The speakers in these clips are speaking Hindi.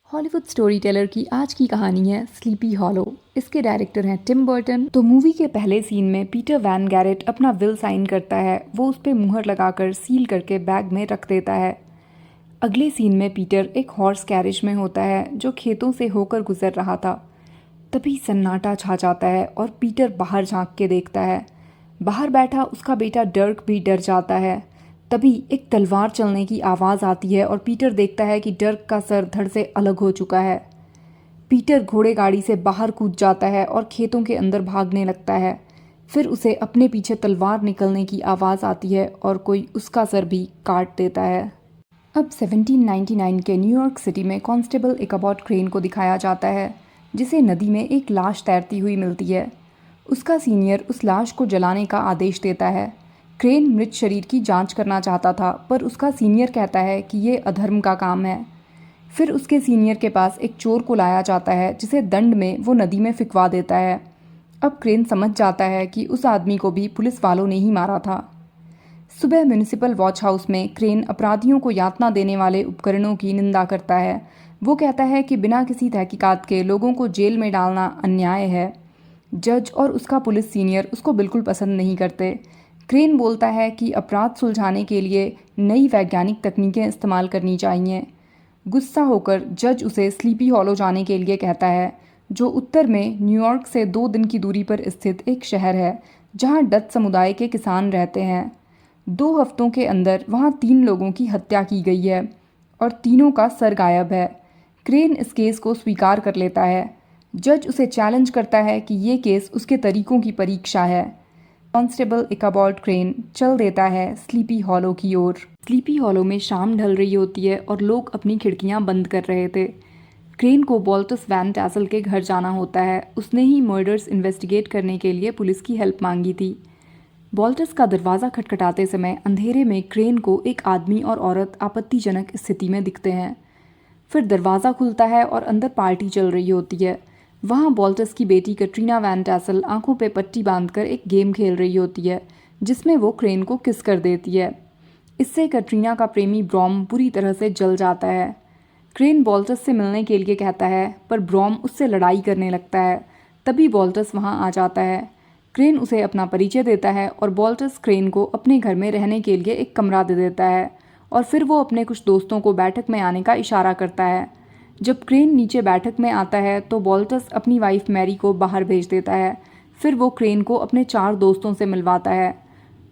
हॉलीवुड स्टोरी टेलर की आज की कहानी है स्लीपी हॉलो। इसके डायरेक्टर हैं टिम बर्टन। तो मूवी के पहले सीन में पीटर वैन गैरेट अपना विल साइन करता है। वो उस पर मुहर लगाकर सील करके बैग में रख देता है। अगले सीन में पीटर एक हॉर्स कैरेज में होता है जो खेतों से होकर गुजर रहा था। तभी सन्नाटा छा जाता है और पीटर बाहर झांक के देखता है। बाहर बैठा उसका बेटा डर्क भी डर जाता है। तभी एक तलवार चलने की आवाज़ आती है और पीटर देखता है कि डर्क का सर धड़ से अलग हो चुका है। पीटर घोड़े गाड़ी से बाहर कूद जाता है और खेतों के अंदर भागने लगता है। फिर उसे अपने पीछे तलवार निकलने की आवाज़ आती है और कोई उसका सर भी काट देता है। अब 1799 के न्यूयॉर्क सिटी में कांस्टेबल इकाबॉट क्रेन को दिखाया जाता है, जिसे नदी में एक लाश तैरती हुई मिलती है। उसका सीनियर उस लाश को जलाने का आदेश देता है। क्रेन मृत शरीर की जांच करना चाहता था, पर उसका सीनियर कहता है कि ये अधर्म का काम है। फिर उसके सीनियर के पास एक चोर को लाया जाता है, जिसे दंड में वो नदी में फिकवा देता है। अब क्रेन समझ जाता है कि उस आदमी को भी पुलिस वालों ने ही मारा था। सुबह म्यूनिसिपल वॉच हाउस में क्रेन अपराधियों को यातना देने वाले उपकरणों की निंदा करता है। वो कहता है कि बिना किसी तहकीकात के लोगों को जेल में डालना अन्याय है। जज और उसका पुलिस सीनियर उसको बिल्कुल पसंद नहीं करते। क्रेन बोलता है कि अपराध सुलझाने के लिए नई वैज्ञानिक तकनीकें इस्तेमाल करनी चाहिए। गुस्सा होकर जज उसे स्लीपी हॉलो जाने के लिए कहता है, जो उत्तर में न्यूयॉर्क से 2 दिन की दूरी पर स्थित एक शहर है जहां डच समुदाय के किसान रहते हैं। 2 हफ्तों के अंदर वहां 3 लोगों की हत्या की गई है और तीनों का सर गायब है। क्रेन इस केस को स्वीकार कर लेता है। जज उसे चैलेंज करता है कि ये केस उसके तरीकों की परीक्षा है। कांस्टेबल इकाबॉट क्रेन चल देता है स्लीपी हॉलो की ओर। स्लीपी हॉलो में शाम ढल रही होती है और लोग अपनी खिड़कियां बंद कर रहे थे। क्रेन को बॉल्टस वैन टैसल के घर जाना होता है। उसने ही मर्डर्स इन्वेस्टिगेट करने के लिए पुलिस की हेल्प मांगी थी। बॉल्टस का दरवाज़ा खटखटाते समय अंधेरे में क्रेन को एक आदमी और औरत आपत्तिजनक स्थिति में दिखते हैं। फिर दरवाज़ा खुलता है और अंदर पार्टी चल रही होती है। वहाँ बॉल्टस की बेटी कैटरीना वैन टैसल आंखों पे पट्टी बांधकर एक गेम खेल रही होती है, जिसमें वो क्रेन को किस कर देती है। इससे कैटरीना का प्रेमी ब्रॉम बुरी तरह से जल जाता है। क्रेन बॉल्टस से मिलने के लिए कहता है, पर ब्रॉम उससे लड़ाई करने लगता है। तभी बॉल्टस वहाँ आ जाता है। क्रेन उसे अपना परिचय देता है और बॉल्टस क्रेन को अपने घर में रहने के लिए एक कमरा दे देता है और फिर वो अपने कुछ दोस्तों को बैठक में आने का इशारा करता है। जब क्रेन नीचे बैठक में आता है तो बॉल्टस अपनी वाइफ मैरी को बाहर भेज देता है। फिर वो क्रेन को अपने 4 दोस्तों से मिलवाता है।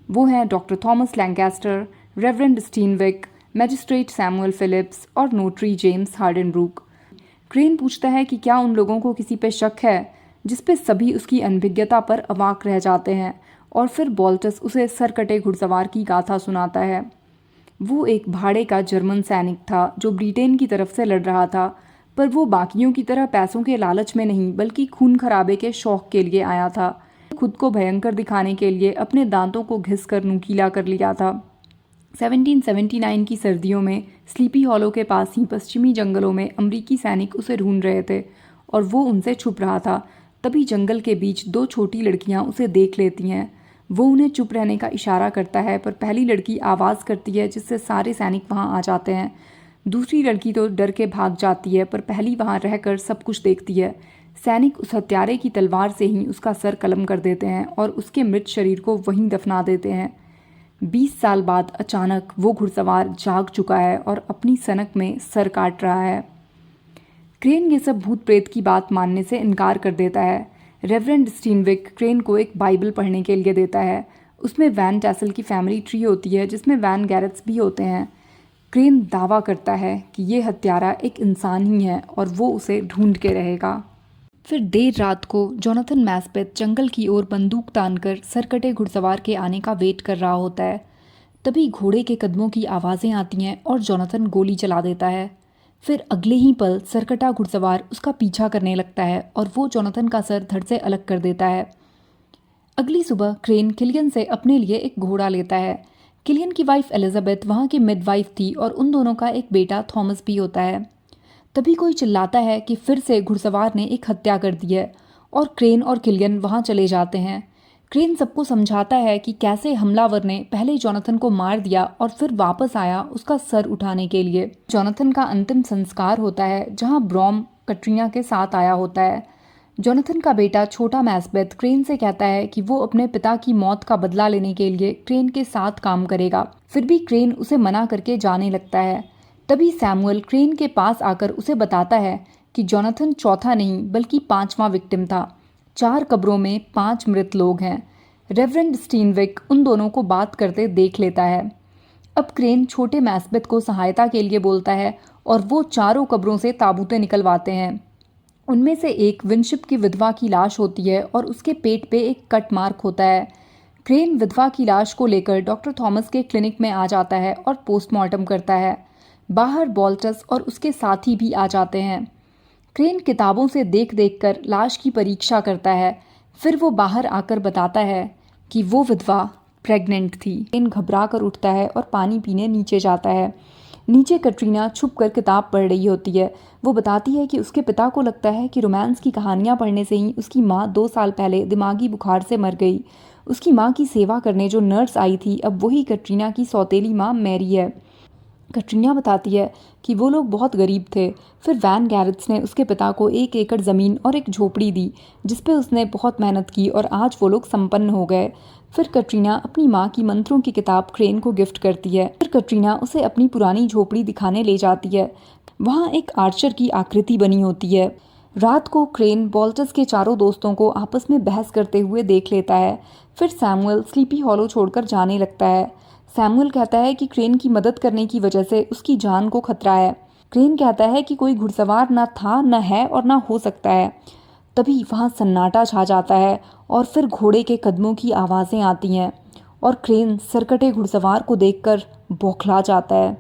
वो हैं doctor Thomas Lancaster, reverend Steenwyck, magistrate Samuel Phillips और नोटरी जेम्स हार्डनब्रूक। क्रेन पूछता है कि क्या उन लोगों को किसी पे शक है, जिस पे सभी उसकी अनभिज्ञता पर अवाक रह जाते हैं और फिर बॉल्टस उसे सरकटे घुड़सवार की गाथा सुनाता है। वो एक भाड़े का जर्मन सैनिक था जो ब्रिटेन की तरफ से लड़ रहा था, पर वो बाकियों की तरह पैसों के लालच में नहीं बल्कि खून खराबे के शौक के लिए आया था। खुद को भयंकर दिखाने के लिए अपने दांतों को घिस कर नुकीला कर लिया था। 1779 की सर्दियों में स्लीपी हॉलो के पास ही पश्चिमी जंगलों में अमरीकी सैनिक उसे ढूंढ रहे थे और वो उनसे छुप रहा था। तभी जंगल के बीच 2 छोटी लड़कियां उसे देख लेती हैं। वो उन्हें चुप रहने का इशारा करता है, पर पहली लड़की आवाज़ करती है जिससे सारे सैनिक वहां आ जाते हैं। दूसरी लड़की तो डर के भाग जाती है, पर पहली वहां रहकर सब कुछ देखती है। सैनिक उस हत्यारे की तलवार से ही उसका सर कलम कर देते हैं और उसके मृत शरीर को वहीं दफना देते हैं। 20 साल बाद अचानक वो घुड़सवार जाग चुका है और अपनी सनक में सर काट रहा है। क्रेन ये सब भूत प्रेत की बात मानने से इनकार कर देता है। रेवरेंड स्टीनविक क्रेन को एक बाइबल पढ़ने के लिए देता है। उसमें वैन टैसल की फैमिली ट्री होती है जिसमें वैन गैरेट्स भी होते हैं। क्रेन दावा करता है कि ये हत्यारा एक इंसान ही है और वो उसे ढूंढ के रहेगा। फिर देर रात को जोनाथन मैस्बेथ जंगल की ओर बंदूक तानकर सरकटे घुड़सवार के आने का वेट कर रहा होता है। तभी घोड़े के कदमों की आवाज़ें आती हैं और जोनाथन गोली चला देता है। फिर अगले ही पल सरकटा घुड़सवार उसका पीछा करने लगता है और वो जोनाथन का सर धड़ से अलग कर देता है। अगली सुबह क्रेन किलियन से अपने लिए एक घोड़ा लेता है। किलियन की वाइफ एलिजाबेथ वहाँ की मिडवाइफ थी और उन दोनों का एक बेटा थॉमस भी होता है। तभी कोई चिल्लाता है कि फिर से घुड़सवार ने एक हत्या कर दी है और क्रेन और किलियन वहाँ चले जाते हैं। क्रेन सबको समझाता है कि कैसे हमलावर ने पहले जॉनथन को मार दिया और फिर वापस आया उसका सर उठाने के लिए। जॉनथन का अंतिम संस्कार होता है जहां ब्रॉम कटरीना के साथ आया होता है। जॉनथन का बेटा छोटा मैस्बेथ क्रेन से कहता है कि वो अपने पिता की मौत का बदला लेने के लिए क्रेन के साथ काम करेगा। फिर भी क्रेन उसे मना करके जाने लगता है। तभी सैमुअल क्रेन के पास आकर उसे बताता है कि जॉनथन चौथा नहीं बल्कि 5वां विक्टिम था। 4 कब्रों में 5 मृत लोग हैं। रेवरेंड स्टीनविक उन दोनों को बात करते देख लेता है। अब क्रेन छोटे मैस्बेथ को सहायता के लिए बोलता है और वो चारों कब्रों से ताबूतें निकलवाते हैं। उनमें से एक विनशिप की विधवा की लाश होती है और उसके पेट पे एक कट मार्क होता है। क्रेन विधवा की लाश को लेकर डॉक्टर थॉमस के क्लिनिक में आ जाता है और पोस्टमार्टम करता है। बाहर बॉल्टस और उसके साथी भी आ जाते हैं। क्रेन किताबों से देख देख कर लाश की परीक्षा करता है। फिर वो बाहर आकर बताता है कि वो विधवा प्रेग्नेंट थी। क्रेन घबरा कर उठता है और पानी पीने नीचे जाता है। नीचे कटरीना छुप कर किताब पढ़ रही होती है। वो बताती है कि उसके पिता को लगता है कि रोमांस की कहानियाँ पढ़ने से ही उसकी माँ 2 साल पहले दिमागी बुखार से मर गई। उसकी माँ की सेवा करने जो नर्स आई थी अब वही कटरीना की सौतेली माँ मैरी है। कटरीना बताती है कि वो लोग बहुत गरीब थे। फिर वैन गैरेट्स ने उसके पिता को 1 एकड़ ज़मीन और एक झोपड़ी दी जिस पे उसने बहुत मेहनत की और आज वो लोग संपन्न हो गए। फिर कटरीना अपनी माँ की मंत्रों की किताब क्रेन को गिफ्ट करती है। फिर कटरीना उसे अपनी पुरानी झोपड़ी दिखाने ले जाती है। वहाँ एक आर्चर की आकृति बनी होती है। रात को क्रेन बॉल्टस के चारों दोस्तों को आपस में बहस करते हुए देख लेता है। फिर सैमुअल स्लीपी हॉलो छोड़कर जाने लगता है। सैमुअल कहता है कि क्रेन की मदद करने की वजह से उसकी जान को खतरा है। क्रेन कहता है कि कोई घुड़सवार ना था, न है और ना हो सकता है। तभी वहाँ सन्नाटा छा जाता है और फिर घोड़े के कदमों की आवाज़ें आती हैं और क्रेन सरकटे घुड़सवार को देखकर बौखला जाता है।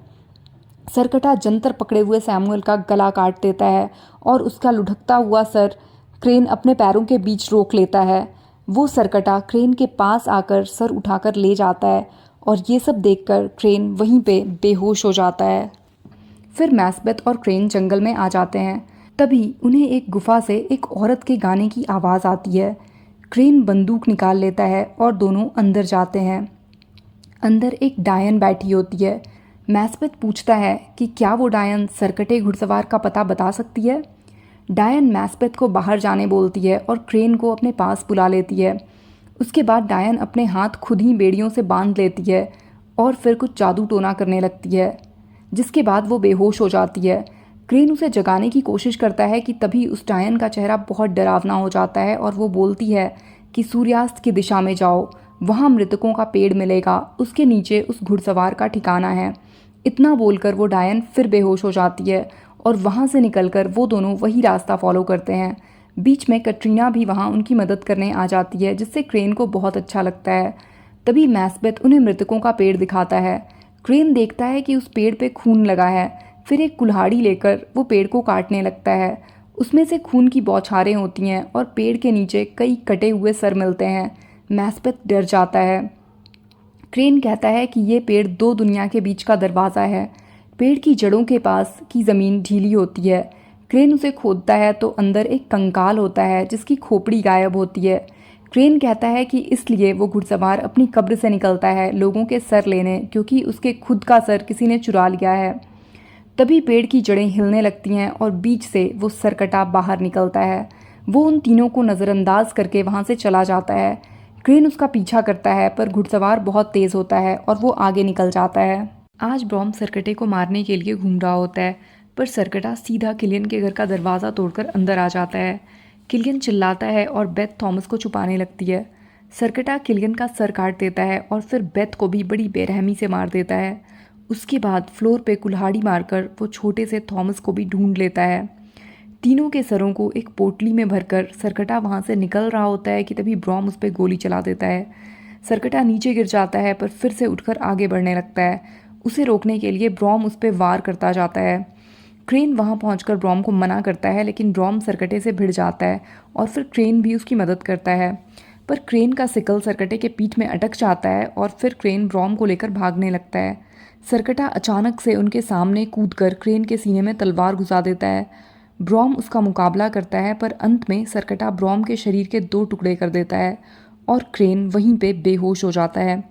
सरकटा जंतर पकड़े हुए सैमुअल का गला काट देता है और उसका लुढ़कता हुआ सर क्रेन अपने पैरों के बीच रोक लेता है। वो सरकटा क्रेन के पास आकर सर उठाकर ले जाता है और ये सब देखकर क्रेन वहीं पे बेहोश हो जाता है। फिर मैस्बेथ और क्रेन जंगल में आ जाते हैं। तभी उन्हें एक गुफा से एक औरत के गाने की आवाज़ आती है। क्रेन बंदूक निकाल लेता है और दोनों अंदर जाते हैं। अंदर एक डायन बैठी होती है। मैस्बेथ पूछता है कि क्या वो डायन सरकटे घुड़सवार का पता बता सकती है। डायन मैस्बेथ को बाहर जाने बोलती है और क्रेन को अपने पास बुला लेती है। उसके बाद डायन अपने हाथ खुद ही बेड़ियों से बांध लेती है और फिर कुछ जादू टोना करने लगती है, जिसके बाद वो बेहोश हो जाती है। क्रेन उसे जगाने की कोशिश करता है कि तभी उस डायन का चेहरा बहुत डरावना हो जाता है और वो बोलती है कि सूर्यास्त की दिशा में जाओ, वहाँ मृतकों का पेड़ मिलेगा, उसके नीचे उस घुड़सवार का ठिकाना है। इतना बोलकर वो डायन फिर बेहोश हो जाती है और वहाँ से निकलकर वो दोनों वही रास्ता फॉलो करते हैं। बीच में कटरीना भी वहाँ उनकी मदद करने आ जाती है, जिससे क्रेन को बहुत अच्छा लगता है। तभी मैस्बेथ उन्हें मृतकों का पेड़ दिखाता है। क्रेन देखता है कि उस पेड़ पे खून लगा है। फिर एक कुल्हाड़ी लेकर वो पेड़ को काटने लगता है। उसमें से खून की बौछारें होती हैं और पेड़ के नीचे कई कटे हुए सर मिलते हैं। मैस्बेथ डर जाता है। क्रेन कहता है कि ये पेड़ 2 दुनिया के बीच का दरवाज़ा है। पेड़ की जड़ों के पास की ज़मीन ढीली होती है। क्रेन उसे खोदता है तो अंदर एक कंकाल होता है जिसकी खोपड़ी गायब होती है। क्रेन कहता है कि इसलिए वो घुड़सवार अपनी कब्र से निकलता है लोगों के सर लेने, क्योंकि उसके खुद का सर किसी ने चुरा लिया है। तभी पेड़ की जड़ें हिलने लगती हैं और बीच से वो सरकटा बाहर निकलता है। वो उन तीनों को नज़रअंदाज करके वहाँ से चला जाता है। क्रेन उसका पीछा करता है पर घुड़सवार बहुत तेज़ होता है और वो आगे निकल जाता है। आज ब्रॉम सरकटे को मारने के लिए घूम रहा होता है, पर सरकटा सीधा किलियन के घर का दरवाज़ा तोड़कर अंदर आ जाता है। किलियन चिल्लाता है और बेथ थॉमस को छुपाने लगती है। सरकटा किलियन का सर काट देता है और फिर बेथ को भी बड़ी बेरहमी से मार देता है। उसके बाद फ्लोर पे कुल्हाड़ी मारकर वो छोटे से थॉमस को भी ढूंढ लेता है। तीनों के सरों को एक पोटली में भरकर सरकटा वहाँ से निकल रहा होता है कि तभी ब्रॉम उस पर गोली चला देता है। सरकटा नीचे गिर जाता है पर फिर से उठकर आगे बढ़ने लगता है। उसे रोकने के लिए ब्रॉम उस पर वार करता जाता है। क्रेन वहाँ पहुंचकर ब्रॉम को मना करता है, लेकिन ब्रॉम सरकटे से भिड़ जाता है और फिर क्रेन भी उसकी मदद करता है। पर क्रेन का सिकल सरकटे के पीठ में अटक जाता है और फिर क्रेन ब्रॉम को लेकर भागने लगता है। सरकटा अचानक से उनके सामने कूदकर क्रेन के सीने में तलवार घुसा देता है। ब्रॉम उसका मुकाबला करता है पर अंत में सरकटा ब्रॉम के शरीर के 2 टुकड़े कर देता है और क्रेन वहीं पे बेहोश हो जाता है।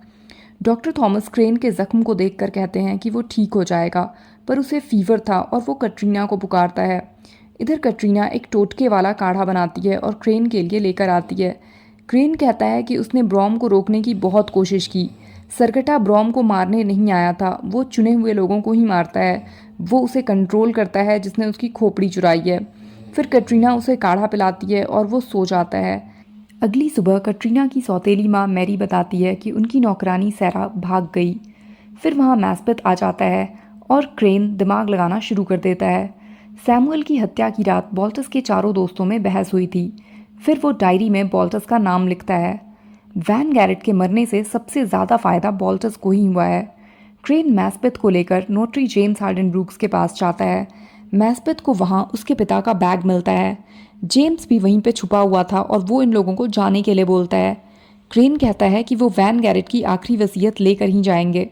डॉक्टर थॉमस क्रेन के जख्म को देखकर कहते हैं कि वो ठीक हो जाएगा, पर उसे फीवर था और वो कटरीना को पुकारता है। इधर कटरीना एक टोटके वाला काढ़ा बनाती है और क्रेन के लिए लेकर आती है। क्रेन कहता है कि उसने ब्रॉम को रोकने की बहुत कोशिश की। सरकटा ब्रॉम को मारने नहीं आया था, वो चुने हुए लोगों को ही मारता है। वो उसे कंट्रोल करता है जिसने उसकी खोपड़ी चुराई है। फिर कटरीना उसे काढ़ा पिलाती है और वो सो जाता है। अगली सुबह कटरीना की सौतेली माँ मैरी बताती है कि उनकी नौकरानी सैरा भाग गई। फिर वहाँ मैस्बेथ आ जाता है और क्रेन दिमाग लगाना शुरू कर देता है। सैमुअल की हत्या की रात बॉल्टस के चारों दोस्तों में बहस हुई थी। फिर वो डायरी में बॉल्टस का नाम लिखता है। वैन गैरेट के मरने से सबसे ज़्यादा फ़ायदा बॉल्टस को ही हुआ है। क्रेन मैस्बेथ को लेकर नोटरी जेम्स हार्डन ब्रूक्स के पास जाता है। मैस्बेथ को वहाँ उसके पिता का बैग मिलता है। जेम्स भी वहीं पे छुपा हुआ था और वो इन लोगों को जाने के लिए बोलता है। क्रेन कहता है कि वो वैन गैरेट की आखिरी वसीयत लेकर ही जाएंगे।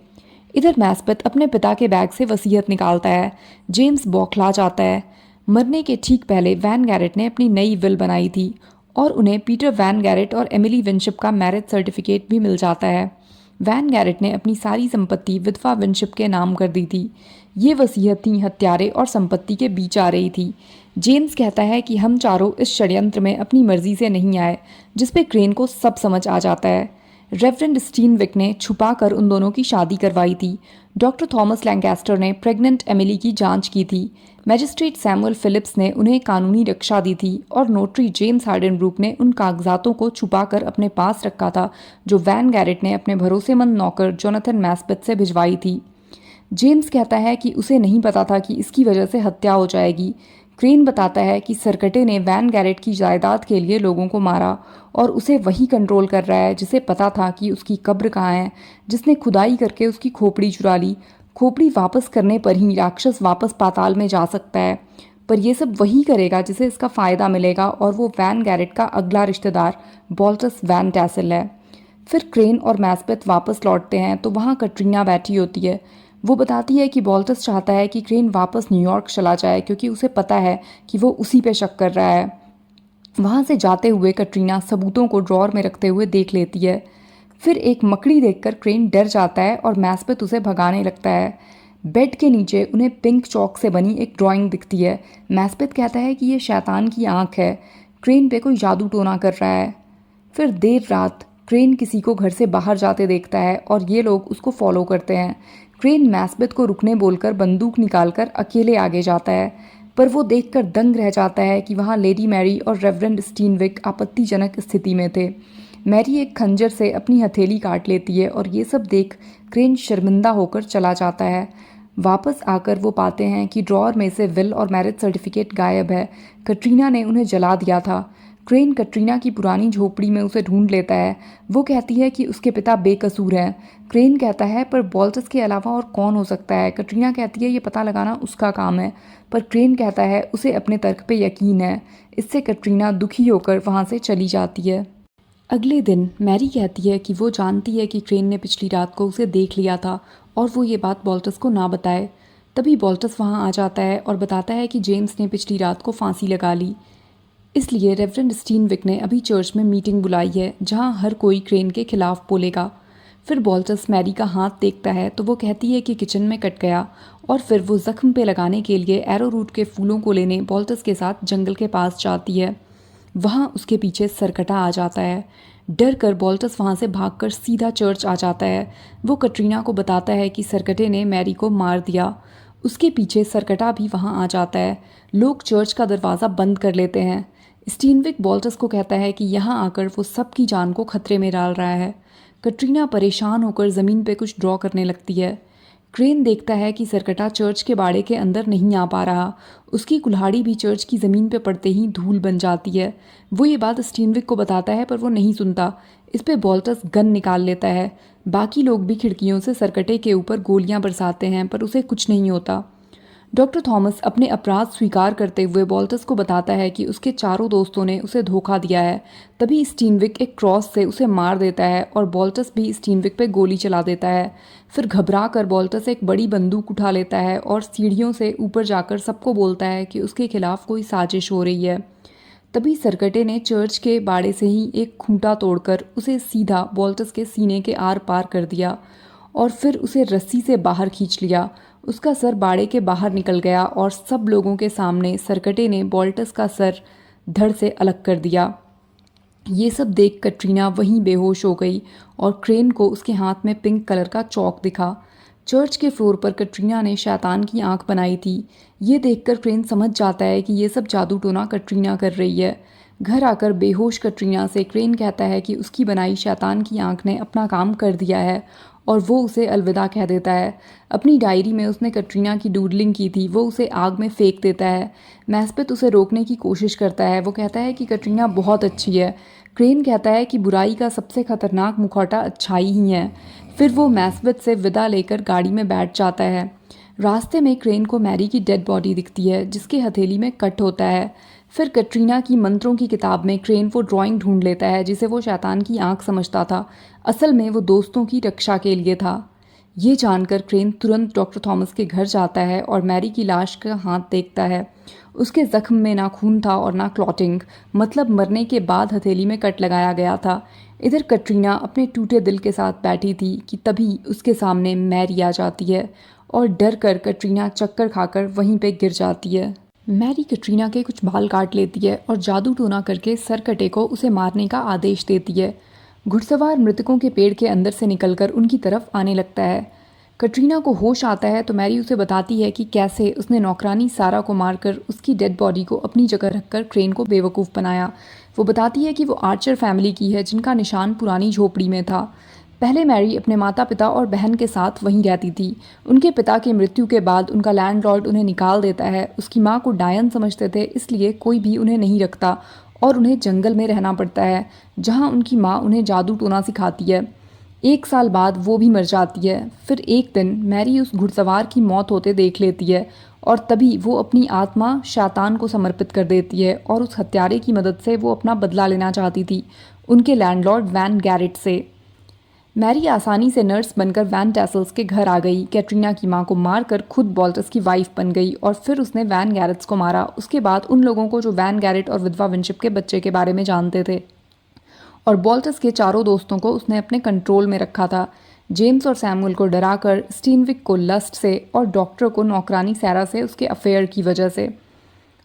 इधर मैस्बेथ अपने पिता के बैग से वसीयत निकालता है। जेम्स बौखला जाता है। मरने के ठीक पहले वैन गैरेट ने अपनी नई विल बनाई थी और उन्हें पीटर वैन गैरेट और एमिली विनशिप का मैरिज सर्टिफिकेट भी मिल जाता है। वैन गैरेट ने अपनी सारी संपत्ति विधवा विनशिप के नाम कर दी थी। ये वसीयत थी हत्यारे और संपत्ति के बीच आ रही थी। जेम्स कहता है कि हम चारों इस षड्यंत्र में अपनी मर्जी से नहीं आए, जिस पे क्रेन को सब समझ आ जाता है। रेवरेंड स्टीनविक ने छुपा कर उन दोनों की शादी करवाई थी। डॉक्टर थॉमस लैंकास्टर ने प्रेग्नेंट एमिली की जांच की थी। मैजिस्ट्रेट सैमुअल फिलिप्स ने उन्हें कानूनी रक्षा दी थी और नोटरी जेम्स हार्डन ब्रूक ने उन कागजातों को छुपाकर अपने पास रखा था जो वैन गैरेट ने अपने भरोसेमंद नौकर जोनाथन मैस्बेथ से भिजवाई थी। जेम्स कहता है कि उसे नहीं पता था कि इसकी वजह से हत्या हो जाएगी। क्रेन बताता है कि सरकटे ने वैन गैरेट की जायदाद के लिए लोगों को मारा और उसे वही कंट्रोल कर रहा है जिसे पता था कि उसकी कब्र कहाँ है, जिसने खुदाई करके उसकी खोपड़ी चुरा ली। खोपड़ी वापस करने पर ही राक्षस वापस पाताल में जा सकता है, पर यह सब वही करेगा जिसे इसका फ़ायदा मिलेगा, और वो वैन गैरेट का अगला रिश्तेदार बॉल्टस वैन टैसल है। फिर क्रेन और मैस्बेथ वापस लौटते हैं तो वहाँ कटरीना बैठी होती है। वो बताती है कि बॉल्टस चाहता है कि क्रेन वापस न्यूयॉर्क चला जाए क्योंकि उसे पता है कि वो उसी पे शक कर रहा है। वहाँ से जाते हुए कटरीना सबूतों को ड्रॉर में रखते हुए देख लेती है। फिर एक मकड़ी देखकर क्रेन डर जाता है और मैस्बेथ उसे भगाने लगता है। बेड के नीचे उन्हें पिंक चौक से बनी एक ड्राइंग दिखती है। मैस्बेथ कहता है कि ये शैतान की आंख है, क्रेन पे कोई जादू टोना कर रहा है। फिर देर रात क्रेन किसी को घर से बाहर जाते देखता है और ये लोग उसको फॉलो करते हैं। क्रेन मैस्बेथ को रुकने बोलकर बंदूक निकालकर अकेले आगे जाता है, पर वो देखकर दंग रह जाता है कि वहाँ लेडी मैरी और रेवरेंड स्टीनविक आपत्तिजनक स्थिति में थे। मैरी एक खंजर से अपनी हथेली काट लेती है और ये सब देख क्रेन शर्मिंदा होकर चला जाता है। वापस आकर वो पाते हैं कि ड्रॉअर में से विल और मैरिज सर्टिफिकेट गायब है। कटरीना ने उन्हें जला दिया था। क्रेन कटरीना की पुरानी झोपड़ी में उसे ढूंढ लेता है। वो कहती है कि उसके पिता बेकसूर हैं। क्रेन कहता है पर बॉल्टस के अलावा और कौन हो सकता है। कटरीना कहती है ये पता लगाना उसका काम है, पर क्रेन कहता है उसे अपने तर्क पे यकीन है। इससे कटरीना दुखी होकर वहाँ से चली जाती है। अगले दिन मैरी कहती है कि वो जानती है कि क्रेन ने पिछली रात को उसे देख लिया था और वो ये बात बॉल्टस को ना बताए। तभी बॉल्टस वहाँ आ जाता है और बताता है कि जेम्स ने पिछली रात को फांसी लगा ली, इसलिए रेवरेंड स्टीनविक ने अभी चर्च में मीटिंग बुलाई है जहां हर कोई क्रेन के खिलाफ बोलेगा। फिर बॉल्टस मैरी का हाथ देखता है तो वो कहती है कि किचन में कट गया, और फिर वो जख्म पे लगाने के लिए एरोरूट के फूलों को लेने बॉल्टस के साथ जंगल के पास जाती है। वहाँ उसके पीछे सरकटा आ जाता है। डर कर बॉल्टस वहाँ से भागकर सीधा चर्च आ जाता है। वो कटरीना को बताता है कि सरकटे ने मैरी को मार दिया। उसके पीछे सरकटा भी वहाँ आ जाता है। लोग चर्च का दरवाज़ा बंद कर लेते हैं। स्टीनविक बॉल्टस को कहता है कि यहाँ आकर वो सबकी जान को खतरे में डाल रहा है। कटरीना परेशान होकर ज़मीन पे कुछ ड्रॉ करने लगती है। क्रेन देखता है कि सरकटा चर्च के बाड़े के अंदर नहीं आ पा रहा। उसकी कुल्हाड़ी भी चर्च की ज़मीन पे पड़ते ही धूल बन जाती है। वो ये बात स्टीनविक को बताता है पर वो नहीं सुनता। इस पे बॉल्टस गन निकाल लेता है। बाकी लोग भी खिड़कियों से सरकटे के ऊपर गोलियां बरसाते हैं पर उसे कुछ नहीं होता। डॉक्टर थॉमस अपने अपराध स्वीकार करते हुए बॉल्टस को बताता है कि उसके चारों दोस्तों ने उसे धोखा दिया है। तभी स्टीनविक एक क्रॉस से उसे मार देता है और बॉल्टस भी स्टीनविक पे गोली चला देता है। फिर घबरा कर बॉल्टस एक बड़ी बंदूक उठा लेता है और सीढ़ियों से ऊपर जाकर सबको बोलता है कि उसके खिलाफ कोई साजिश हो रही है। तभी सरकटे ने चर्च के बाड़े से ही एक खूंटा तोड़कर उसे सीधा वॉल्टस के सीने के आर पार कर दिया और फिर उसे रस्सी से बाहर खींच लिया। उसका सर बाड़े के बाहर निकल गया और सब लोगों के सामने सरकटे ने वॉल्टस का सर धड़ से अलग कर दिया। ये सब देख कटरीना वहीं बेहोश हो गई और क्रेन को उसके हाथ में पिंक कलर का चौक दिखा। चर्च के फ्लोर पर कटरीना ने शैतान की आंख बनाई थी। ये देखकर क्रेन समझ जाता है कि ये सब जादू टोना कटरीना कर रही है। घर आकर बेहोश कटरीना से क्रेन कहता है कि उसकी बनाई शैतान की आंख ने अपना काम कर दिया है और वो उसे अलविदा कह देता है। अपनी डायरी में उसने कटरीना की डूडलिंग की थी, वो उसे आग में फेंक देता है। मैस्पेथ उसे रोकने की कोशिश करता है। वो कहता है कि कटरीना बहुत अच्छी है। क्रेन कहता है कि बुराई का सबसे खतरनाक मुखौटा अच्छाई ही है। फिर वो मैस्पेथ से विदा लेकर गाड़ी में बैठ जाता है। रास्ते में क्रेन को मैरी की डेड बॉडी दिखती है जिसके हथेली में कट होता है। फिर कटरीना की मंत्रों की किताब में क्रेन वो ड्राइंग ढूंढ लेता है जिसे वो शैतान की आंख समझता था। असल में वो दोस्तों की रक्षा के लिए था। ये जानकर क्रेन तुरंत डॉक्टर थॉमस के घर जाता है और मैरी की लाश का हाथ देखता है। उसके जख्म में ना खून था और ना क्लॉटिंग, मतलब मरने के बाद हथेली में कट लगाया गया था। इधर कटरीना अपने टूटे दिल के साथ बैठी थी कि तभी उसके सामने मैरी आ जाती है और डर कर कटरीना चक्कर खाकर वहीं पे गिर जाती है। मैरी कटरीना के कुछ बाल काट लेती है और जादू टोना करके सरकटे को उसे मारने का आदेश देती है। घुड़सवार मृतकों के पेड़ के अंदर से निकलकर उनकी तरफ आने लगता है। कटरीना को होश आता है तो मैरी उसे बताती है कि कैसे उसने नौकरानी सारा को मारकर उसकी डेड बॉडी को अपनी जगह रखकर क्रेन को बेवकूफ़ बनाया। वो बताती है कि वो आर्चर फैमिली की है जिनका निशान पुरानी झोपड़ी में था। पहले मैरी अपने माता पिता और बहन के साथ वहीं रहती थी। उनके पिता की मृत्यु के बाद उनका लैंडलॉर्ड उन्हें निकाल देता है। उसकी माँ को डायन समझते थे, इसलिए कोई भी उन्हें नहीं रखता और उन्हें जंगल में रहना पड़ता है जहाँ उनकी माँ उन्हें जादू टोना सिखाती है। 1 साल बाद वो भी मर जाती है। फिर एक दिन मैरी उस घुड़सवार की मौत होते देख लेती है और तभी वो अपनी आत्मा शैतान को समर्पित कर देती है और उस हत्यारे की मदद से वो अपना बदला लेना चाहती थी उनके लैंडलॉर्ड वैन गैरेट से। मैरी आसानी से नर्स बनकर वैन टैसल्स के घर आ गई। कैटरीना की मां को मारकर खुद वॉल्टस की वाइफ बन गई और फिर उसने वैन गैरेट्स को मारा। उसके बाद उन लोगों को जो वैन गैरेट और विधवा विंशिप के बच्चे के बारे में जानते थे और वॉल्टस के चारों दोस्तों को उसने अपने कंट्रोल में रखा था। जेम्स और सैमुअल को डराकर, स्टीनविक को लस्ट से और डॉक्टर को नौकरानी सैरा से उसके अफेयर की वजह से।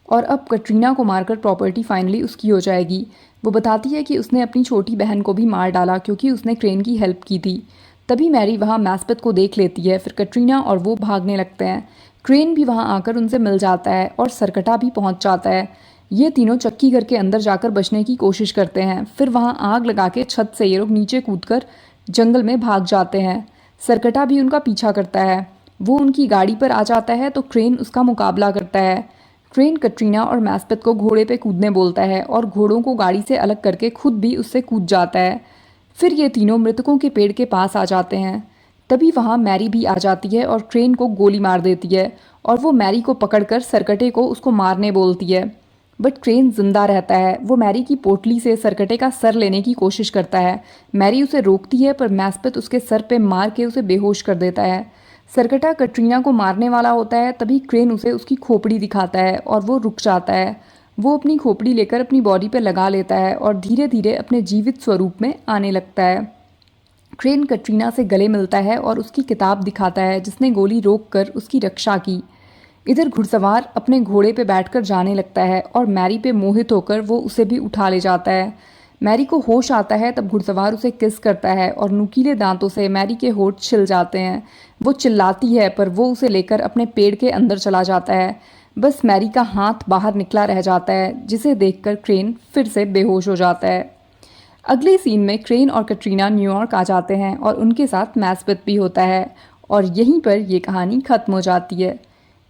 और अब कटरीना को मारकर प्रॉपर्टी फाइनली उसकी हो जाएगी। वो बताती है कि उसने अपनी छोटी बहन को भी मार डाला क्योंकि उसने क्रेन की हेल्प की थी। तभी मैरी वहाँ मैस्पेथ को देख लेती है। फिर कटरीना और वो भागने लगते हैं। क्रेन भी वहाँ आकर उनसे मिल जाता है और सरकटा भी पहुँच जाता है। ये तीनों चक्की घर के अंदर जाकर बचने की कोशिश करते हैं। फिर वहाँ आग लगा के छत से ये लोग नीचे कूदकर जंगल में भाग जाते हैं। सरकटा भी उनका पीछा करता है। वो उनकी गाड़ी पर आ जाता है तो क्रेन उसका मुकाबला करता है। क्रेन कटरीना और मैस्पेथ को घोड़े पे कूदने बोलता है और घोड़ों को गाड़ी से अलग करके खुद भी उससे कूद जाता है। फिर ये तीनों मृतकों के पेड़ के पास आ जाते हैं। तभी वहाँ मैरी भी आ जाती है और क्रेन को गोली मार देती है और वो मैरी को पकड़कर सरकटे को उसको मारने बोलती है। बट क्रेन जिंदा रहता है। वो मैरी की पोटली से सरकटे का सर लेने की कोशिश करता है। मैरी उसे रोकती है पर मैस्पेथ उसके सर पे मार के उसे बेहोश कर देता है। सरकटा कटरीना को मारने वाला होता है तभी क्रेन उसे उसकी खोपड़ी दिखाता है और वो रुक जाता है। वो अपनी खोपड़ी लेकर अपनी बॉडी पे लगा लेता है और धीरे धीरे अपने जीवित स्वरूप में आने लगता है। क्रेन कटरीना से गले मिलता है और उसकी किताब दिखाता है जिसने गोली रोककर उसकी रक्षा की। इधर घुड़सवार अपने घोड़े पे बैठकर जाने लगता है और मैरी पे मोहित होकर वो उसे भी उठा ले जाता है। मैरी को होश आता है तब घुड़सवार उसे किस करता है और नुकीले दांतों से मैरी के होठ छिल जाते हैं। वो चिल्लाती है पर वो उसे लेकर अपने पेड़ के अंदर चला जाता है। बस मैरी का हाथ बाहर निकला रह जाता है जिसे देखकर क्रेन फिर से बेहोश हो जाता है। अगले सीन में क्रेन और कटरीना न्यूयॉर्क आ जाते हैं और उनके साथ मैस्पेथ भी होता है और यहीं पर ये कहानी ख़त्म हो जाती है।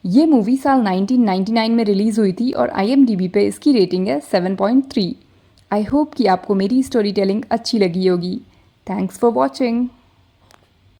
ये मूवी साल 1999 में रिलीज़ हुई थी और IMDb पे इसकी रेटिंग है 7.3। आई होप कि आपको मेरी स्टोरी टेलिंग अच्छी लगी होगी। Thanks for watching.